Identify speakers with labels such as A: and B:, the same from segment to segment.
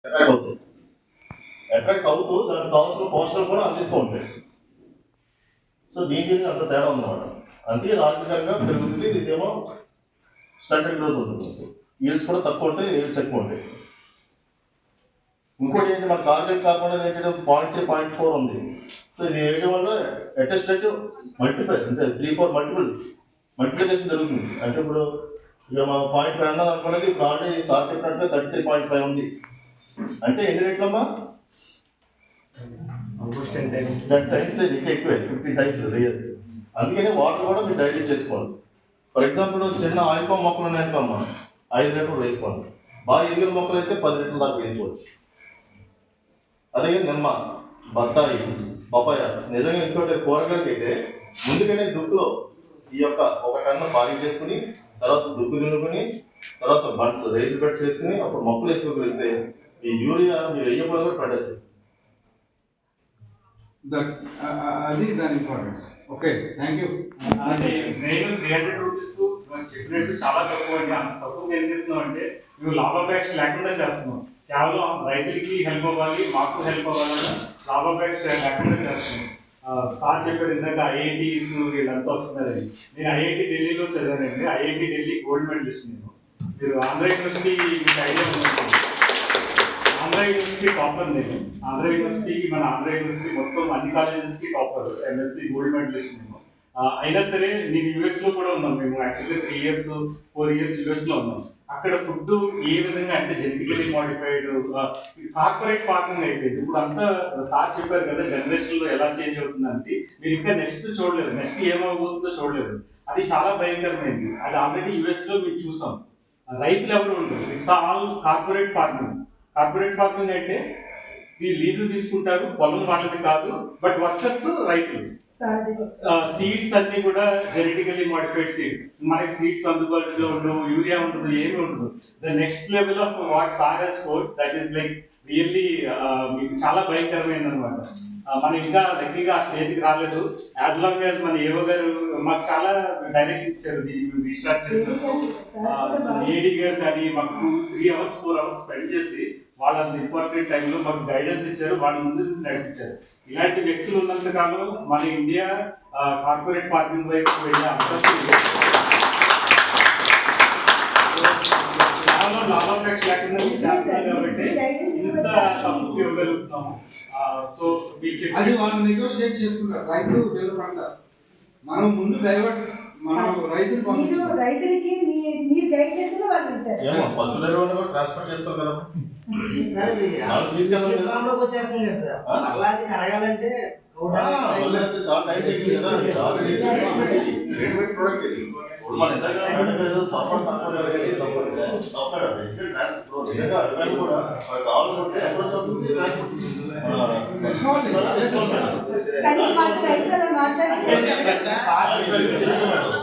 A: Attract అవుతాయి. Attract అవుతూ దానికి కావాల్సిన పోషకాలు కూడా అందిస్తూ ఉంటాయి. సో దీనికి అంత తేడా ఉందన్నమాట. అందుకే ఇది ఆర్థికంగా పెరుగుతుంది, ఇదేమో స్టాండర్డ్ గ్రోత్ ఉంటుంది. ఈల్డ్స్ కూడా తక్కువ ఉంటాయి, ఈల్డ్స్ ఎక్కువ ఉంటాయి. ఇంకోటి ఏంటి, మన టార్గెట్ కాకుండా ఏంటంటే 0.3, 0.4 ఉంది. సో ఇది వేయడం వల్ల అటెస్టేట్ మల్టిప్లై అంటే 3-4 మల్టిప్లికేషన్ జరుగుతుంది. అంటే ఇప్పుడు ఇక మనం 0.5 అన్నది అనుకున్నది ఇప్పుడు ఆల్రెడీ సార్ చెప్పినట్టుగా 33.5 ఉంది. అంటే ఎన్ని రేట్లమ్మా? 10 టైమ్స్ ఇంకా ఎక్కువే, 50 టైమ్స్ రియల్. అందుకనే వాటర్ కూడా మీరు డైల్యూట్ చేసుకోవాలి. ఫర్ ఎగ్జాంపుల్ చిన్న ఆయిల్ పామ్ మొక్కలు ఉన్నాయనుకోమ్మా, 5 లీటర్లు వేసుకోవాలి. బాగా ఎదిగిన మొక్కలు అయితే 10 లీటర్ల దాకా వేసుకోవచ్చు. అలాగే నిమ్మ, బత్తాయి, పపాయ, నిజంగా ఇంకోటి కూరగాయలకి అయితే ముందుగానే దుక్కులో ఈ యొక్క 1 టన్ను పాలింగ్ చేసుకుని, తర్వాత దుక్కు దున్నుకుని, తర్వాత బడ్స్ రైస్ బెడ్స్ వేసుకుని అప్పుడు మొక్కలు వేసుకోగలిగితే ఈ యూరియా మీరు వెయ్యకపోయినా కూడా పడేస్తాయి.
B: అది దాని ఇంపార్టెన్స్. Okay, thank you.
C: అంటే నేను 300 రూపీస్ చెప్పినట్టు చాలా తక్కువ అండి. అంత తక్కువ ఏం చేస్తున్నాం అంటే మేము లాభాపేక్ష లేకుండా చేస్తున్నాం. కేవలం రైతులకి హెల్ప్ అవ్వాలి, మాకు హెల్ప్ అవ్వాలని లాభాపేక్ష లేకుండా చేస్తున్నాం. సార్ చెప్పారు ఇందాక ఐఐటీస్ వీళ్ళంతా వస్తున్నారని. నేను ఐఐటి ఢిల్లీలో చదివానండి. IIT Delhi gold medalist. మీరు ఆంధ్ర యూనివర్సిటీ మీకు ఐడియా ఉంది. ఆంధ్ర యూనివర్సిటీ టాపర్ నేను. ఆంధ్ర యూనివర్సిటీకి మన ఆంధ్ర యూనివర్సిటీ మొత్తం అన్ని కాలేజెస్కి టాపర్, ఎంఎస్సి గోల్డ్ మెడలిస్ట్ నేను. అయినా సరే నేను యూఎస్లో కూడా ఉన్నాం. మేము యాక్చువల్గా 3 years 4 years యూఎస్లో ఉన్నాం. అక్కడ ఫుడ్ ఏ విధంగా అంటే జెనెటికలీ మోడిఫైడ్ కార్పొరేట్ ఫార్మింగ్ అయిపోయింది. ఇప్పుడు అంతా సార్ చెప్పారు కదా జనరేషన్లో ఎలా చేంజ్ అవుతుందంటే మీరు ఇంకా నెక్స్ట్ చూడలేదు, నెక్స్ట్ ఏమవుతుందో చూడలేదు. అది చాలా భయంకరమైంది. అది ఆల్రెడీ యూఎస్లో మేము చూసాం. రైతులు ఎవరు ఉండరు, it's all corporate farming. Corporate farming అంటే ఈ లీజు తీసుకుంటారు, పొలం వాళ్ళది కాదు, బట్ వర్కర్స్ రైతులు. సీడ్స్ అన్ని కూడా జెనెటికలీ మోడిఫైడ్ సీడ్. మనకి సీడ్స్ అందుబాటులో ఉండవు, యూరియా ఉండదు, ఏమి ఉండదు. The next level of what sir has scored, that is like really మీకు చాలా భయంకరమైంది అనమాట. మనం ఇంకా దగ్గరగా ఆ స్టేజ్కి రాలేదు. యాజ్ లాంగ్ యాజ్ మన ఏవో గారు మాకు చాలా డైరెక్షన్ ఇచ్చారు. దీన్ని మేము రీస్టార్ట్ చేస్తాం. ఏడీ గారు కానీ మాకు 3 hours 4 hours స్పెండ్ చేసి వాళ్ళ ఇంపార్టెంట్ టైంలో మాకు గైడెన్స్ ఇచ్చారు, వాళ్ళ ముందు నడిపించారు. ఇలాంటి వ్యక్తులు ఉన్నంత కాలం మన ఇండియా కార్పొరేట్ ఫార్మింగ్ వైపు వెళ్ళే అవకాశం లేదు. కేవలం లాభాపేక్ష లేకుండా చేస్తున్నారు కాబట్టి ఇంత తప్పుకు ఇవ్వగలుగుతున్నాము. సో
B: అది వాళ్ళు నెగోషియేట్ చేసుకుంటారు, రైతు డెవలప్. మనం ముందు డైవర్ట్ మనం
D: రైతులకి మీరు గైడ్ చేస్తే వాళ్ళు ఉంటారు.
A: ఏమో పశువుల ఎరువులను కూడా ట్రాన్స్పోర్ట్ చేసుకోవాలి కదా
E: సార్. వచ్చేస్తుంది కదా సార్, అలా అది కరగాలంటే
A: చాలా టైం టేకింగ్ కదా. ఆల్రెడీ రెడీమేడ్ ప్రోడక్ట్ ఇది. ఇప్పుడు మన నిజంగా కూడా కావాలనుకుంటే ఎప్పుడు
D: కానీ మాకు రైతులు అలా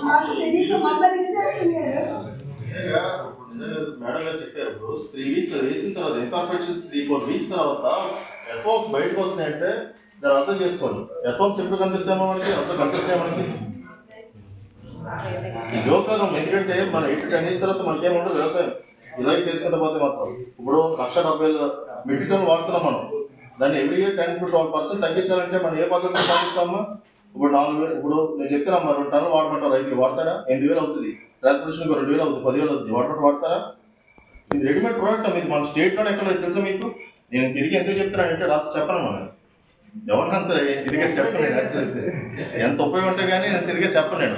D: మాకు తెలియదు, మమ్మల్ని చేస్తున్నారు.
A: మేడం గారు చెప్పారు, ఇప్పుడు 3 weeks వేసిన తర్వాత ఇన్కార్పొరేషన్ 3-4 weeks తర్వాత అకౌంట్స్ బయటకు వస్తున్నాయంటే దాన్ని అర్థం చేసుకోండి. అకౌంట్స్ ఎప్పుడు కనిపిస్తామో మనకి, అసలు కనిపిస్తాయి మనకి జోక్ కాదు. ఎందుకంటే మన 8-10 years తర్వాత మనకేముండదు వ్యవసాయం. ఇలాగే చేసుకుంటే పోతే మాత్రం ఇప్పుడు 1,70,000 మెట్రిక్ టన్ వాడుతున్నాం మనం. దాన్ని ఎవ్రీ ఇయర్ 10-12% తగ్గించాలంటే మనం ఏ పద్ధతిలో సాధిస్తామా? ఇప్పుడు 4,000, ఇప్పుడు నేను చెప్తున్నా 2 టన్నులు వాడమంటారు, రైతులు వాడతాడా? 8,000 అవుతుంది. ట్రాన్స్పోర్టేషన్ 2,000 అవుతుంది, 10,000 అవుతుంది. వాడతారా? ఇది రెడీమేడ్ ప్రోడక్ట్. ఇది మన స్టేట్లోనే ఎక్కడ తెలుసా మీకు? నేను తిరిగి ఎందుకు చెప్తున్నానంటే రాత్రి చెప్పను మనం ఎవరినంత తిరిగే చెప్పలేదు. ఎంత ఉపయోగం ఉంటే కానీ నేను తిరిగే చెప్పను నేను.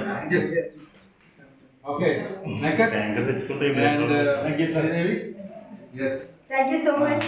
B: Okay,
D: thank you so much.